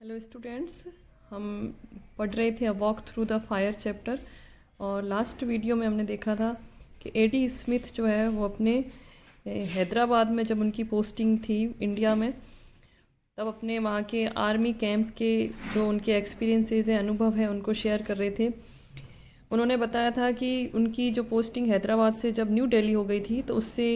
Hello students, हम पढ़ रहे थे a walk through the fire chapter. और लास्ट वीडियो में हमने देखा था कि एडी स्मिथ जो है वो अपने हैदराबाद में जब उनकी पोस्टिंग थी इंडिया में, तब अपने वहाँ के आर्मी कैंप के जो उनके एक्सपीरियंसेस हैं, अनुभव है, उनको शेयर कर रहे थे। उन्होंने बताया था कि उनकी जो पोस्टिंग हैदराबाद से जब न्यू दिल्ली हो गई थी तो उससे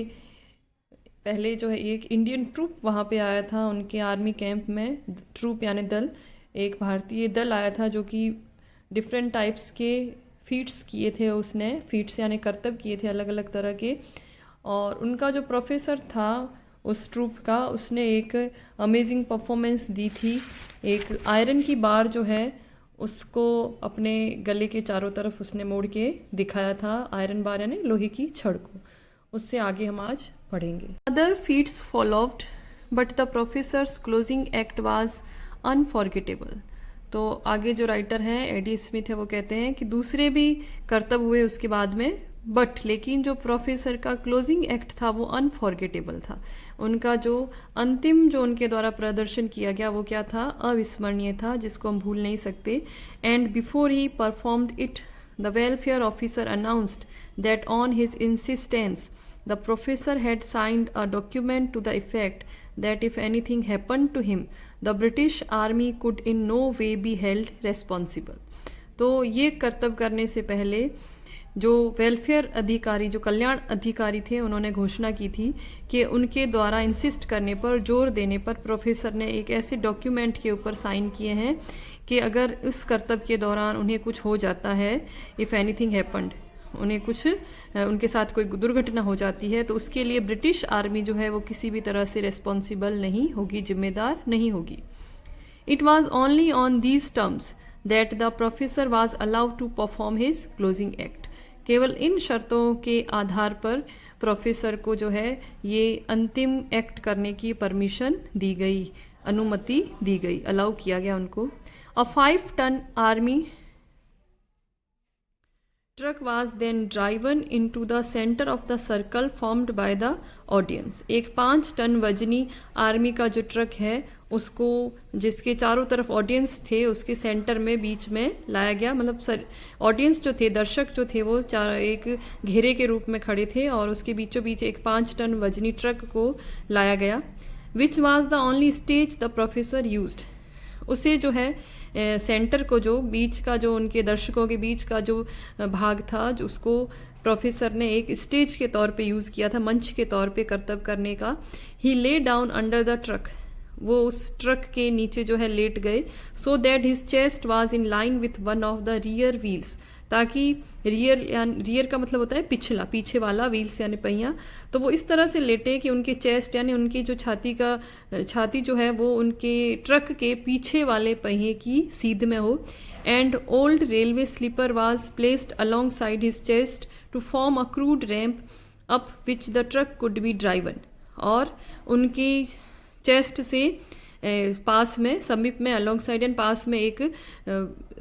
पहले जो है एक इंडियन ट्रूप वहाँ पे आया था उनके आर्मी कैंप में। ट्रूप यानी दल, एक भारतीय दल आया था जो कि डिफरेंट टाइप्स के फीट्स किए थे। उसने फीट्स यानी करतब किए थे अलग अलग तरह के। और उनका जो प्रोफेसर था उस ट्रूप का, उसने एक अमेजिंग परफॉर्मेंस दी थी। एक आयरन की बार जो है उसको अपने गले के चारों तरफ उसने मोड़ के दिखाया था। आयरन बार यानी लोहे की छड़ को। उससे आगे हम आज पढ़ेंगे। Other feats followed but the professor's closing act was unforgettable. तो आगे जो राइटर हैं एडी स्मिथ है, वो कहते हैं कि दूसरे भी करतब हुए उसके बाद में, बट लेकिन जो प्रोफेसर का क्लोजिंग एक्ट था वो अनफॉरगेटेबल था। उनका जो अंतिम जो उनके द्वारा प्रदर्शन किया गया वो क्या था? अविस्मरणीय था, जिसको हम भूल नहीं सकते। And before he performed it the welfare officer announced that on his insistence the professor had signed a document to the effect that if anything happened to him, the British Army could in no way be held responsible. तो ये कर्तव्य करने से पहले जो welfare अधिकारी, जो कल्याण अधिकारी थे, उन्होंने घोषणा की थी कि उनके द्वारा इंसिस्ट करने पर, जोर देने पर प्रोफेसर ने एक ऐसे डॉक्यूमेंट के ऊपर साइन किए हैं कि अगर उस कर्तव्य के दौरान उन्हें कुछ हो जाता है, इफ़ एनीथिंग हैपन्ड, उन्हें कुछ उनके साथ कोई दुर्घटना हो जाती है, तो उसके लिए ब्रिटिश आर्मी जो है वो किसी भी तरह से रिस्पॉन्सिबल नहीं होगी, जिम्मेदार नहीं होगी। It was only on these terms that the professor was allowed to perform his closing act. केवल इन शर्तों के आधार पर प्रोफेसर को जो है ये अंतिम एक्ट करने की परमिशन दी गई, अनुमति दी गई, अलाउ किया गया उनको। A 5 ton army truck was then driven into the center of the circle formed by the audience। एक 5 टन वजनी आर्मी का जो ट्रक है उसको, जिसके चारों तरफ ऑडियंस थे, उसके सेंटर में बीच में लाया गया। मतलब ऑडियंस जो थे, दर्शक जो थे, वो एक घेरे के रूप में खड़े थे और उसके बीचों बीच एक 5 टन वजनी ट्रक को लाया गया। Which was the only stage the professor used. उसे जो है सेंटर को, जो बीच का, जो उनके दर्शकों के बीच का जो भाग था, जो उसको प्रोफेसर ने एक स्टेज के तौर पे यूज़ किया था, मंच के तौर पे कर्तव्य करने का। ही lay down under the truck, वो उस ट्रक के नीचे जो है लेट गए। So that his chest was in line with one of the rear wheels, ताकि रियर का मतलब होता है पिछला, पीछे वाला, व्हील्स यानी पहिया। तो वो इस तरह से लेटे कि उनके चेस्ट यानी उनकी जो छाती जो है वो उनके ट्रक के पीछे वाले पहिए की सीध में हो। And old railway sleeper was placed alongside his chest to form a crude ramp up which the truck could be driven. और उनकी चेस्ट से पास में, समीप में, अलोंग साइड एंड पास में एक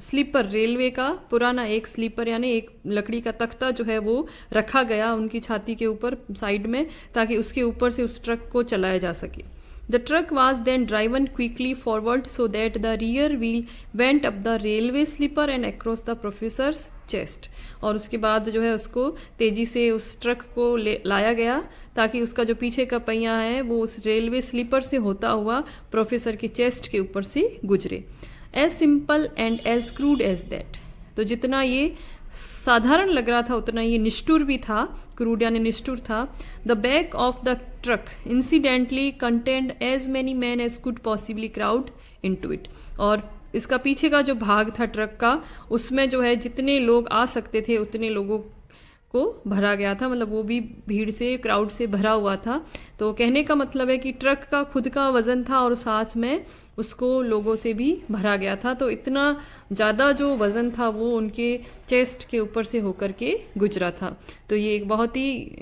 स्लीपर, रेलवे का पुराना एक स्लीपर यानी एक लकड़ी का तख्ता जो है वो रखा गया उनकी छाती के ऊपर साइड में, ताकि उसके ऊपर से उस ट्रक को चलाया जा सके। The truck was then driven quickly forward so that the rear wheel went up the railway sleeper and across the professor's chest. और उसके बाद जो है उसको तेजी से उस ट्रक को लाया गया ताकि उसका जो पीछे का पहिया है वो उस रेलवे स्लीपर से होता हुआ प्रोफेसर की चेस्ट के ऊपर से गुजरे। As simple and as crude as that. तो जितना ये साधारण लग रहा था उतना ये निष्ठुर भी था, क्रूड यानी निष्ठुर था। The back of the truck incidentally contained as many men as could possibly crowd into it. और इसका पीछे का जो भाग था ट्रक का, उसमें जो है जितने लोग आ सकते थे उतने लोगों को भरा गया था, मतलब वो भी भीड़ से, क्राउड से भरा हुआ था। तो कहने का मतलब है कि ट्रक का खुद का वजन था और साथ में उसको लोगों से भी भरा गया था। तो इतना ज़्यादा जो वज़न था वो उनके चेस्ट के ऊपर से होकर के गुजरा था। तो ये एक बहुत ही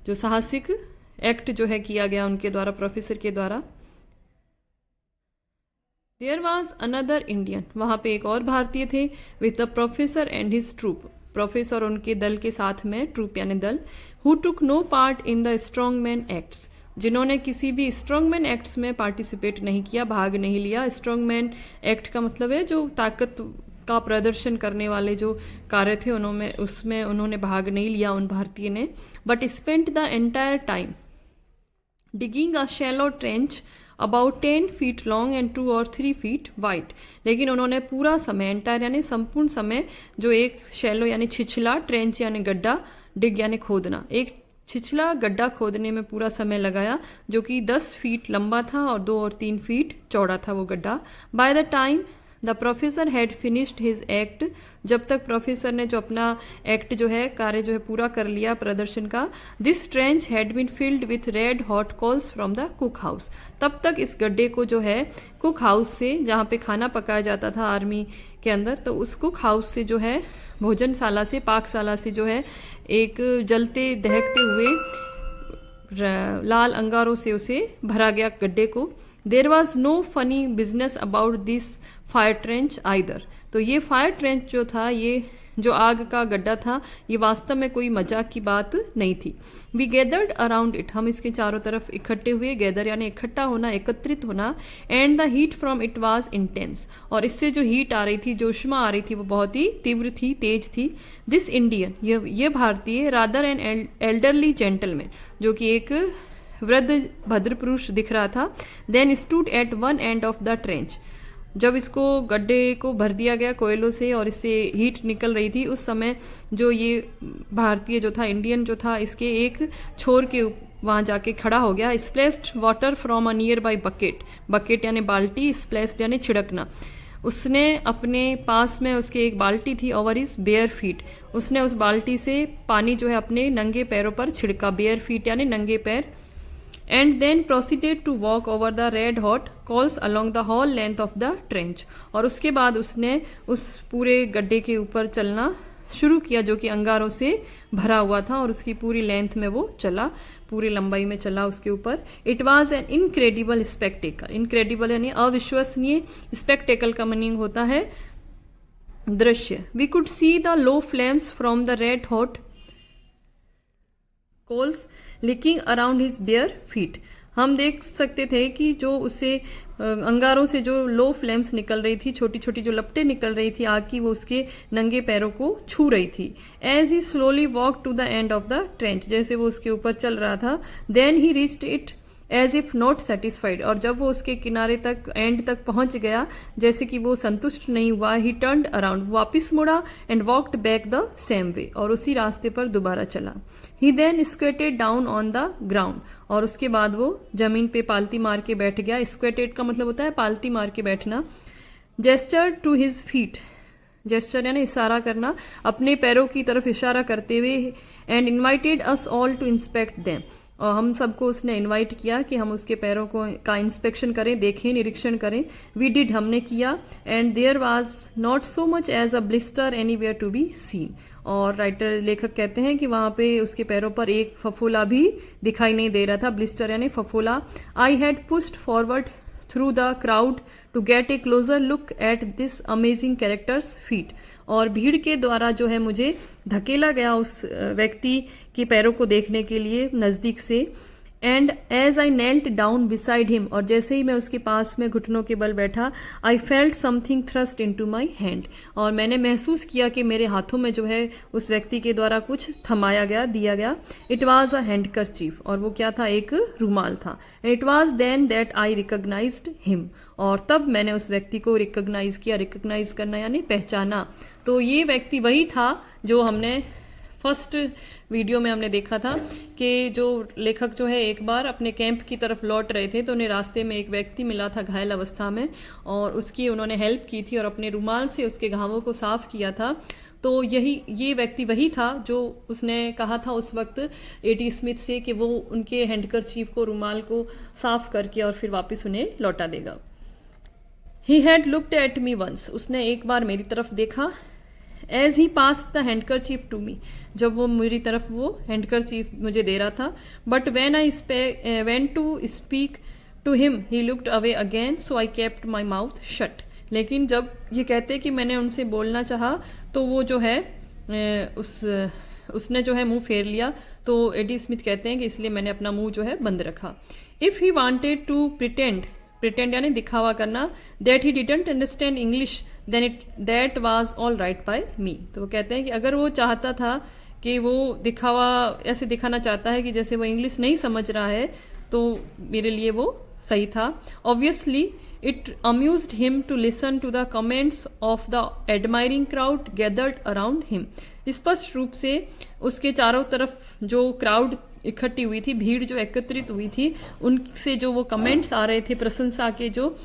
जो साहसिक एक्ट जो है किया गया उनके द्वारा, प्रोफेसर के द्वारा। देयर वॉज अनदर इंडियन, वहाँ पे एक और भारतीय थे, with the professor and his troupe, professor उनके दल के साथ में, ट्रूप यानी दल। Who took no part in the strong man acts, जिन्होंने किसी भी स्ट्रॉन्गमैन एक्ट्स में पार्टिसिपेट नहीं किया, भाग नहीं लिया। स्ट्रॉन्गमैन एक्ट का मतलब है जो ताकत का प्रदर्शन करने वाले जो कार्य थे उन्होंने उसमें उन्होंने भाग नहीं लिया उन भारतीय ने। But spent the entire time digging a shallow trench about 10 feet long and 2 और 3 फीट वाइड। लेकिन उन्होंने पूरा समय, एंटायर यानी संपूर्ण समय, जो एक शैलो यानी छिछला, ट्रेंच यानी गड्ढा, डिग यानी खोदना, एक छिछला गड्ढा खोदने में पूरा समय लगाया जो कि 10 फीट लंबा था और 2 और 3 फीट चौड़ा था वो गड्ढा। By the time the professor had finished his act, जब तक प्रोफेसर ने जो अपना एक्ट जो है, कार्य जो है पूरा कर लिया प्रदर्शन का, this trench had been filled with red hot coals from the cook house. तब तक इस गड्ढे को जो है कुक हाउस से, जहाँ पे खाना पकाया जाता था आर्मी के अंदर, तो उस कुक हाउस से जो है, भोजनशाला से, पाकशाला से जो है, एक जलते दहकते हुए लाल अंगारों से उसे भरा गया गड्ढे को। There was no funny business about this fire trench either. तो ये फायर ट्रेंच जो था, ये जो आग का गड्ढा था, ये वास्तव में कोई मजाक की बात नहीं थी। वी गैदर्ड अराउंड इट, हम इसके चारों तरफ इकट्ठे हुए। गैदर यानी इकट्ठा होना, एकत्रित होना। And the heat from it was intense, और इससे जो हीट आ रही थी, जो उष्मा आ रही थी, वो बहुत ही तीव्र थी, तेज थी। दिस इंडियन, ये भारतीय, रादर एन एल्डरली जेंटलमैन, जो कि एक वृद्ध भद्र पुरुष दिख रहा था, then stood at one end of the trench. जब इसको गड्ढे को भर दिया गया कोयलों से और इससे हीट निकल रही थी, उस समय जो ये भारतीय जो था, इंडियन जो था, इसके एक छोर के वहाँ जाके खड़ा हो गया। Splashed water from a near by bucket, bucket यानी बाल्टी, स्प्लैश्ड यानी छिड़कना। उसने अपने पास में, उसके एक बाल्टी थी, ओवर हिज बेयर फीट, उसने उस बाल्टी से पानी जो है अपने नंगे पैरों पर छिड़का। बेयर फीट यानी नंगे पैर। And then proceeded to walk over the red hot coals along the whole length of the trench, और उसके बाद उसने उस पूरे गड्ढे के ऊपर चलना शुरू किया जो कि अंगारों से भरा हुआ था, और उसकी पूरी लेंथ में वो चला, पूरी लंबाई में चला उसके ऊपर। It was an incredible spectacle, incredible यानी अविश्वसनीय, स्पेक्टेकल का मीनिंग होता है दृश्य। We could see the low flames from the red hot coals licking around his bare feet, हम देख सकते थे कि जो उसे अंगारों से जो लो फ्लेम्स निकल रही थी, छोटी छोटी जो लपटें निकल रही थी आग की, वो उसके नंगे पैरों को छू रही थी। As he slowly walk to the end of the trench, जैसे वो उसके ऊपर चल रहा था, then he reached it as if not satisfied, और जब वो उसके किनारे तक, एंड तक पहुंच गया, जैसे कि वो संतुष्ट नहीं हुआ, ही टर्न्ड अराउंड, वापिस मुड़ा, and walked back the same way, और उसी रास्ते पर दोबारा चला। He then squatted down on the ground, और उसके बाद वो जमीन पे पालती मार के बैठ गया। स्क्वेटेड का मतलब होता है पालती मार के बैठना। Gesture to his feet, gesture यानी इशारा करना, अपने पैरों की तरफ इशारा करते हुए। And invited us all to inspect them, और हम सबको उसने इनवाइट किया कि हम उसके पैरों को का इंस्पेक्शन करें, देखें, निरीक्षण करें। वी डिड, हमने किया। And there was not so much as a blister anywhere to be seen, और राइटर, लेखक कहते हैं कि वहां पे उसके पैरों पर एक फफोला भी दिखाई नहीं दे रहा था। ब्लिस्टर यानी फफोला। I had pushed forward through the crowd to get a closer look at this amazing character's feet, और भीड़ के द्वारा जो है मुझे धकेला गया उस व्यक्ति के पैरों को देखने के लिए नज़दीक से। And as I knelt down beside him, और जैसे ही मैं उसके पास में घुटनों के बल बैठा, I felt something thrust into my hand, और मैंने महसूस किया कि मेरे हाथों में जो है उस व्यक्ति के द्वारा कुछ थमाया गया, दिया गया। इट वॉज अ हैंडकरचीफ, और वो क्या था, एक रुमाल था। It was then that I recognised him, और तब मैंने उस व्यक्ति को रिकॉग्नाइज किया। रिकॉग्नाइज करना यानी पहचाना। तो ये व्यक्ति वही था जो हमने फर्स्ट वीडियो में हमने देखा था कि जो लेखक जो है एक बार अपने कैंप की तरफ लौट रहे थे, तो उन्हें रास्ते में एक व्यक्ति मिला था घायल अवस्था में, और उसकी उन्होंने हेल्प की थी और अपने रुमाल से उसके घावों को साफ किया था। तो ये व्यक्ति वही था जो उसने कहा था उस वक्त एटी स्मिथ से कि वो उनके हैंडकरचीफ को, रुमाल को साफ करके और फिर वापस उन्हें लौटा देगा। He had looked at me once, उसने एक बार मेरी तरफ देखा। As he passed the handkerchief to me, जब वो मेरी तरफ वो हैंडकरचीफ मुझे दे रहा था। But when I went to speak to him he looked away again, so I kept my mouth shut. लेकिन जब ये कहते कि मैंने उनसे बोलना चाहा, तो वो जो है उसने जो है मुंह फेर लिया, तो एडी स्मिथ कहते हैं कि इसलिए मैंने अपना मुंह जो है बंद रखा। If he wanted to pretend यानी दिखावा करना, that he didn't understand English then that was all right by me. तो वो कहते हैं कि अगर वो चाहता था कि वो दिखावा ऐसे दिखाना चाहता है कि जैसे वो इंग्लिश नहीं समझ रहा है, तो मेरे लिए वो सही था। Obviously it amused him to listen to the comments of the admiring crowd gathered around him. स्पष्ट रूप से उसके चारों तरफ जो क्राउड इकट्ठी हुई थी, भीड़ जो एकत्रित हुई थी, उनसे जो वो कमेंट्स आ रहे थे, प्रशंसा के जो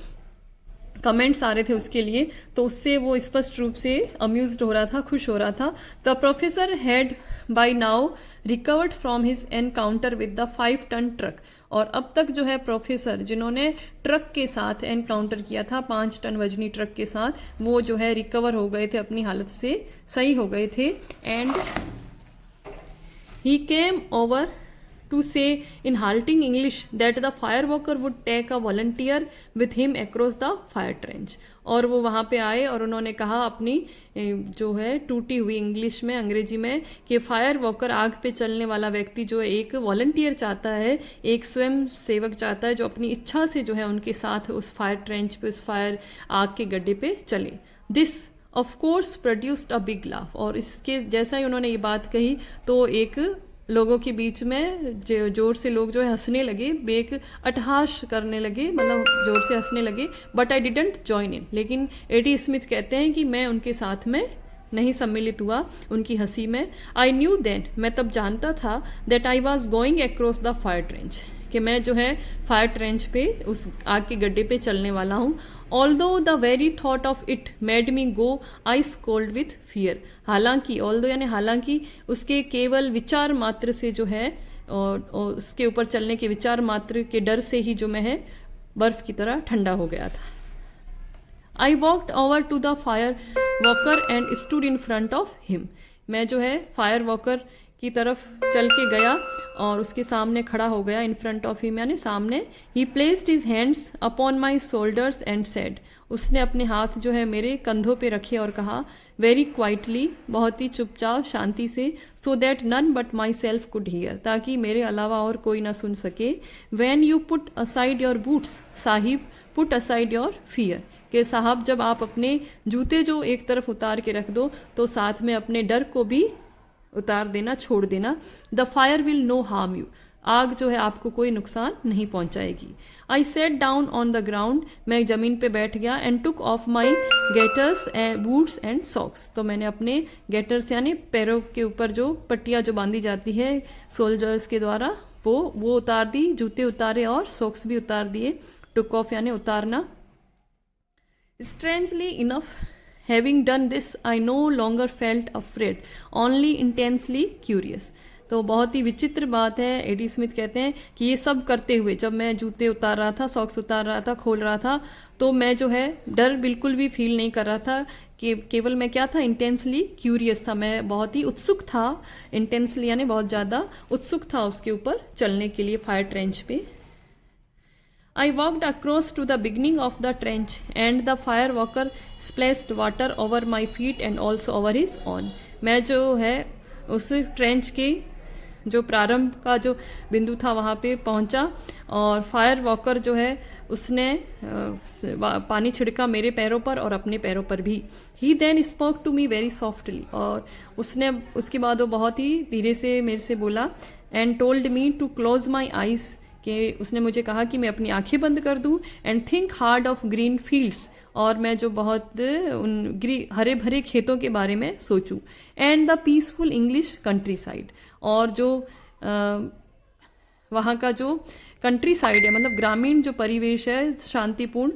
कमेंट्स आ रहे थे उसके लिए, तो उससे वो स्पष्ट रूप से अम्यूज्ड हो रहा था, खुश हो रहा था। The professor had by now recovered from his encounter with the 5 ton truck. और अब तक जो है प्रोफेसर, जिन्होंने ट्रक के साथ एनकाउंटर किया था, 5 टन वजनी ट्रक के साथ, वो जो है रिकवर हो गए थे, अपनी हालत से सही हो गए थे। And he came over to say in halting English that the fire walker would take a volunteer with him across the fire trench। और वो वहाँ पे आए और उन्होंने कहा अपनी जो है टूटी हुई इंग्लिश में, अंग्रेजी में, कि फायर वॉकर, आग पे चलने वाला व्यक्ति जो एक वॉलंटियर चाहता है, एक स्वयं सेवक चाहता है जो अपनी इच्छा से जो है उनके साथ उस फायर ट्रेंच पे, उस फायर आग के गड्ढे पे चले। This of course produced a big laugh. और इसके जैसा ही उन्होंने ये बात कही तो एक लोगों के बीच में जोर से लोग जो है हंसने लगे, बेक अट्टहास करने लगे, मतलब जोर से हंसने लगे। But I didn't join in. लेकिन एडी स्मिथ कहते हैं कि मैं उनके साथ में नहीं सम्मिलित हुआ उनकी हंसी में। आई न्यू देन, मैं तब जानता था, that I was going across the fire trench, कि मैं जो है फायर ट्रेंच पे, उस आग के गड्ढे पे चलने वाला हूँ। Although the very thought of it made me go ice cold with fear. हालांकि, ऑल्दो यानी हालांकि, उसके केवल विचार मात्र से जो है, और उसके ऊपर चलने के विचार मात्र के डर से ही जो मैं है बर्फ की तरह ठंडा हो गया था। I walked over to the fire walker and stood in front of him. मैं जो है फायर वॉकर की तरफ चल के गया और उसके सामने खड़ा हो गया, इन फ्रंट ऑफ हिम यानी सामने। ही placed his hands upon my shoulders and said, उसने अपने हाथ जो है मेरे कंधों पे रखे और कहा, वेरी क्वाइटली, बहुत ही चुपचाप, शांति से, so that none but myself could hear, ताकि मेरे अलावा और कोई ना सुन सके। When you put aside your boots sahib, put aside your fear, कि साहब जब आप अपने जूते जो एक तरफ उतार के रख दो, तो साथ में अपने डर को भी उतार देना, छोड़ देना। The fire will no harm you, आग जो है आपको कोई नुकसान नहीं पहुंचाएगी। I sat down on the ground, मैं जमीन पे बैठ गया। And took off my gaiters and boots and socks, तो मैंने अपने गेटर्स यानी पैरों के ऊपर जो पट्टियाँ जो बांधी जाती है सोल्जर्स के द्वारा, वो उतार दी, जूते उतारे और सॉक्स भी उतार दिए। टुक ऑफ यानी उतारना। Strangely enough, Having done this, I no longer felt afraid, only intensely curious। तो बहुत ही विचित्र बात है, एडी स्मिथ कहते हैं कि ये सब करते हुए, जब मैं जूते उतार रहा था, सॉक्स उतार रहा था, खोल रहा था, तो मैं जो है डर बिल्कुल भी फील नहीं कर रहा था, कि केवल मैं क्या था, इंटेंसली क्यूरियस था, मैं बहुत ही उत्सुक था। इंटेंसली यानी बहुत ज़्यादा उत्सुक था उसके ऊपर चलने के लिए, फायर ट्रेंच पे। I walked across to the beginning of the trench and the fire walker splashed water over my feet and also over his own। मैं जो है उस ट्रेंच के जो प्रारंभ का जो बिंदु था वहाँ पे पहुँचा और फायर वॉकर जो है उसने पानी छिड़का मेरे पैरों पर और अपने पैरों पर भी। He then spoke to me very softly, और उसने उसके बाद वो बहुत ही धीरे से मेरे से बोला। And told me to close my eyes, कि उसने मुझे कहा कि मैं अपनी आंखें बंद कर दूं। And think hard of green fields, और मैं जो बहुत उन हरे भरे खेतों के बारे में सोचूं। And the peaceful English country side, और जो वहाँ का जो कंट्री साइड है, मतलब ग्रामीण जो परिवेश है शांतिपूर्ण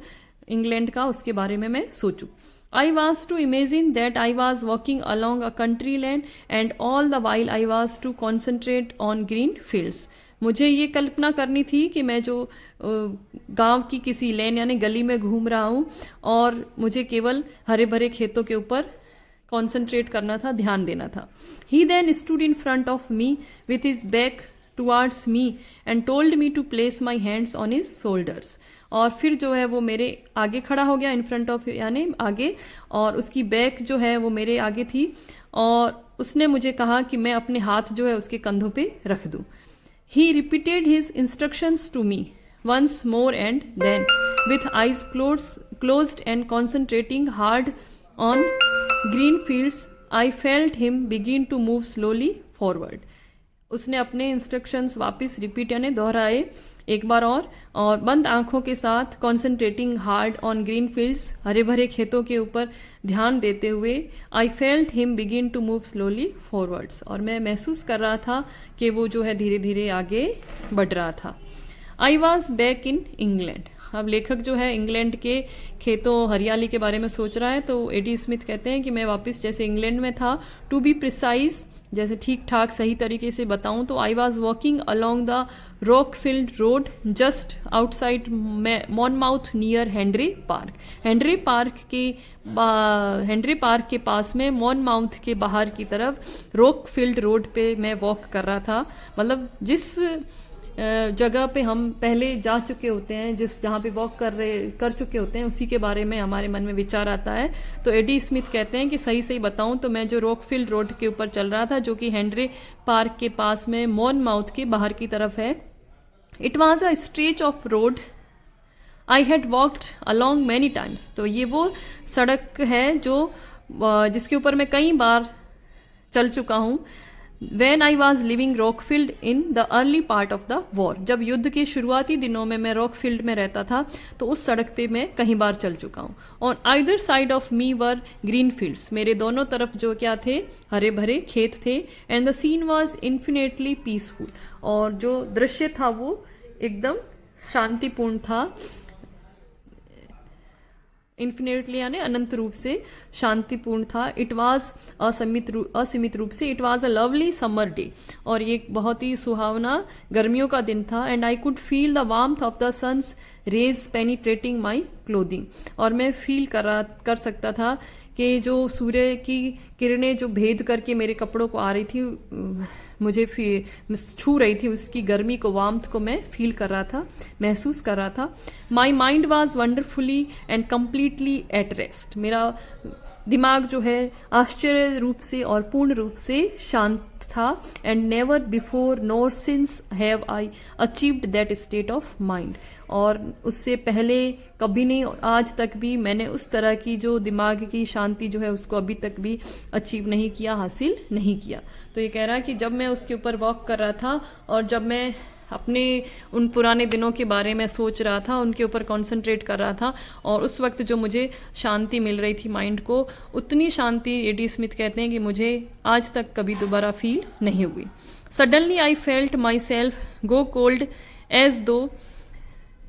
इंग्लैंड का, उसके बारे में मैं सोचूं। I was to imagine that I was walking along a country lane and all the while I was to concentrate on green fields। मुझे ये कल्पना करनी थी कि मैं जो गांव की किसी लेन यानी गली में घूम रहा हूँ और मुझे केवल हरे भरे खेतों के ऊपर कॉन्सेंट्रेट करना था, ध्यान देना था। He then stood in front of me with his back towards me and told me to place my hands on his shoulders। और फिर जो है वो मेरे आगे खड़ा हो गया, इन फ्रंट ऑफ यानी आगे, और उसकी बैक जो है वो मेरे आगे थी, और उसने मुझे कहा कि मैं अपने हाथ जो है उसके कंधों पे रख दूं। He repeated his instructions to me once more, and then, with eyes closed and concentrating hard on green fields, I felt him begin to move slowly forward. उसने अपने इंस्ट्रक्शंस वापस रिपीट यानी दोहराए एक बार और बंद आंखों के साथ concentrating hard on green fields, हरे भरे खेतों के ऊपर ध्यान देते हुए, I felt him begin to move slowly forwards, और मैं महसूस कर रहा था कि वो जो है धीरे धीरे आगे बढ़ रहा था। I was back in England. अब लेखक जो है इंग्लैंड के खेतों हरियाली के बारे में सोच रहा है, तो एडी स्मिथ कहते हैं कि मैं वापस जैसे इंग्लैंड में था। टू बी प्रिसाइज, जैसे ठीक ठाक सही तरीके से बताऊं तो I was walking along the Rockfield Road just outside Monmouth near Henry Park. Henry Park के पास में मॉनमाउथ के बाहर की तरफ रॉकफील्ड रोड पे मैं वॉक कर रहा था। मतलब जिस जगह पे हम पहले जा चुके होते हैं, जहाँ पे वॉक कर चुके होते हैं, उसी के बारे में हमारे मन में विचार आता है। तो एडी स्मिथ कहते हैं कि सही बताऊं तो मैं जो रॉकफील्ड रोड के ऊपर चल रहा था, जो कि हेनरी पार्क के पास में मॉनमाउथ के बाहर की तरफ है। It was a stretch of road I had walked along many times. तो ये वो सड़क है जो जिसके ऊपर मैं कई बार चल चुका हूँ। When I was living Rockfield in the early part of the war, जब युद्ध के शुरुआती दिनों में मैं रॉकफील्ड में रहता था, तो उस सड़क पे मैं कई बार चल चुका हूँ। On either side of me were green fields, मेरे दोनों तरफ जो क्या थे, हरे भरे खेत थे। And the scene was infinitely peaceful, और जो दृश्य था वो एकदम शांतिपूर्ण था। इन्फिनिटली यानी अनंत रूप से शांतिपूर्ण था। इट वॉज असीमित रूप से। It was a lovely summer day, और ये बहुत ही सुहावना गर्मियों का दिन था। And I could feel the warmth of the sun's rays penetrating my clothing, और मैं फील कर सकता था कि जो सूर्य की किरणें जो भेद करके मेरे कपड़ों को आ रही थी, मुझे छू रही थी, उसकी गर्मी को, वार्मथ को मैं फील कर रहा था, महसूस कर रहा था। My mind was wonderfully and completely at rest, मेरा दिमाग जो है आश्चर्य रूप से और पूर्ण रूप से शांत था। And never before NOR since have I achieved that state of mind, और उससे पहले कभी नहीं और आज तक भी मैंने उस तरह की जो दिमाग की शांति जो है उसको अभी तक भी अचीव नहीं किया, हासिल नहीं किया। तो ये कह रहा है कि जब मैं उसके ऊपर वॉक कर रहा था और जब मैं अपने उन पुराने दिनों के बारे में सोच रहा था, उनके ऊपर कॉन्सेंट्रेट कर रहा था, और उस वक्त जो मुझे शांति मिल रही थी माइंड को, उतनी शांति एडी स्मिथ कहते हैं कि मुझे आज तक कभी दोबारा फील नहीं हुई। Suddenly I felt myself go cold as though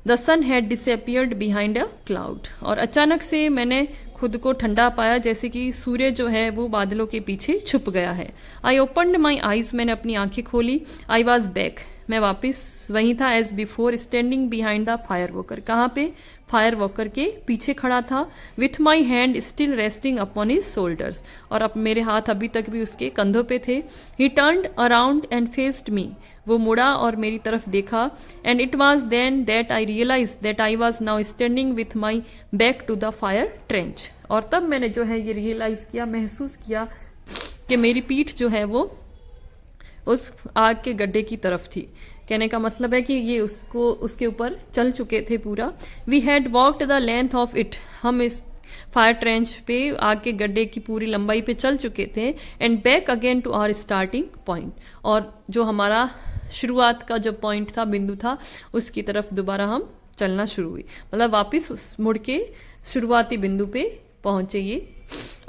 the sun had disappeared behind a cloud, और अचानक से मैंने खुद को ठंडा पाया जैसे कि सूर्य जो है वो बादलों के पीछे छुप गया है। आई ओपनड माई आईज, मैंने अपनी आंखें खोली। आई वॉज बैक, मैं वापस वहीं था। As before standing behind the fire walker, कहाँ पे, फायर वॉकर के पीछे खड़ा था। With my hand still resting upon his shoulders, और अब मेरे हाथ अभी तक भी उसके कंधों पे थे। He turned around and faced me, वो मुड़ा और मेरी तरफ देखा। And it was then that I realise that I was now standing with my back to the fire trench, और तब मैंने जो है ये रियलाइज किया, महसूस किया कि मेरी पीठ जो है वो उस आग के गड्ढे की तरफ थी। कहने का मतलब है कि ये उसके ऊपर चल चुके थे पूरा। We had walked the length of it, हम इस फायर ट्रेंच पे, आग के गड्ढे की पूरी लंबाई पे चल चुके थे। And back again to our starting point, और जो हमारा शुरुआत का जो पॉइंट था, बिंदु था, उसकी तरफ दोबारा हम चलना शुरू हुई। मतलब वापस मुड़ के शुरुआती बिंदु पे पहुंचे ये।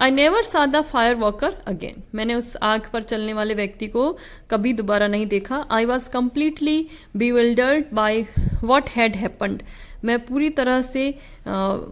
आई नेवर सा द फायर वॉकर अगेन, मैंने उस आग पर चलने वाले व्यक्ति को कभी दोबारा नहीं देखा। I was completely bewildered by what had happened, मैं पूरी तरह से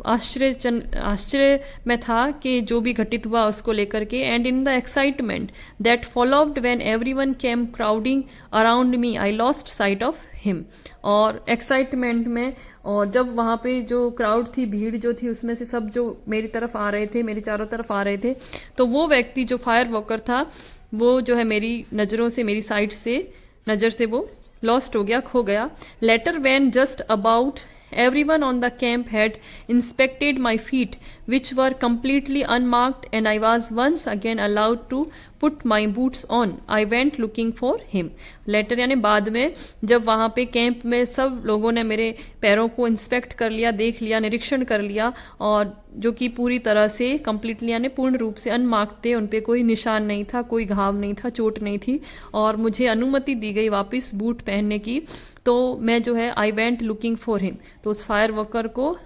आश्चर्य में था कि जो भी घटित हुआ उसको लेकर के। And in the excitement that followed when everyone came crowding around me I lost sight of him, और एक्साइटमेंट में, और जब वहाँ पे जो क्राउड थी, भीड़ जो थी, उसमें से सब जो मेरी तरफ आ रहे थे, मेरे चारों तरफ आ रहे थे, तो वो व्यक्ति जो फायर वॉकर था वो जो है मेरी नज़रों से, मेरी साइड से, नज़र से वो लॉस्ट हो गया, खो गया। Letter when just about everyone on the camp had inspected my feet which were completely unmarked, and I was once again allowed to put my boots on I went looking for him. Later यानी बाद में जब वहाँ पे camp में सब लोगों ने मेरे पैरों को इंस्पेक्ट कर लिया, देख लिया, निरीक्षण कर लिया, और जो कि पूरी तरह से कंप्लीटली यानी पूर्ण रूप से अनमार्क्ड थे, उन पे कोई निशान नहीं था, कोई घाव नहीं था, चोट नहीं थी, और मुझे अनुमति दी गई वापस बूट पहनने की। तो मैं जो है आई वेंट लुकिंग फॉर हिम, तो उस फायर वर्कर को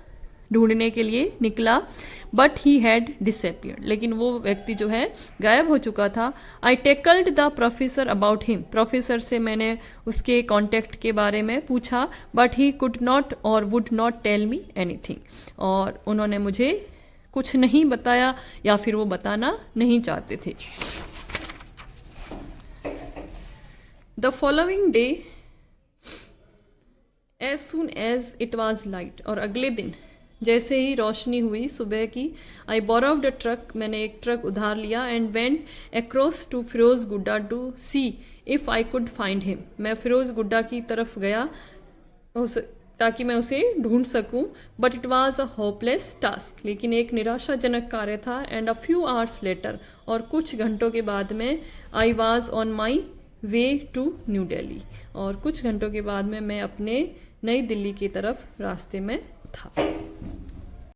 ढूंढने के लिए निकला, बट ही हैड डिसअपियर्ड, लेकिन वो व्यक्ति जो है गायब हो चुका था। I tackled the professor about him, professor से मैंने उसके कॉन्टेक्ट के बारे में पूछा, बट ही कुड नॉट और would not tell me anything, और उन्होंने मुझे कुछ नहीं बताया या फिर वो बताना नहीं चाहते थे। The following day as soon as it was light, और अगले दिन जैसे ही रोशनी हुई सुबह की, आई बोरोव्ड अ ट्रक, मैंने एक ट्रक उधार लिया, and went across to Firoz Guda to see if I could find him, मैं फिरोज गुड्डा की तरफ गया ताकि मैं उसे ढूंढ सकूं, but it was a hopeless task, लेकिन एक निराशाजनक कार्य था। And a few hours later, और कुछ घंटों के बाद में, I was on my way to New Delhi, और कुछ घंटों के बाद में मैं अपने नई दिल्ली की तरफ रास्ते में था।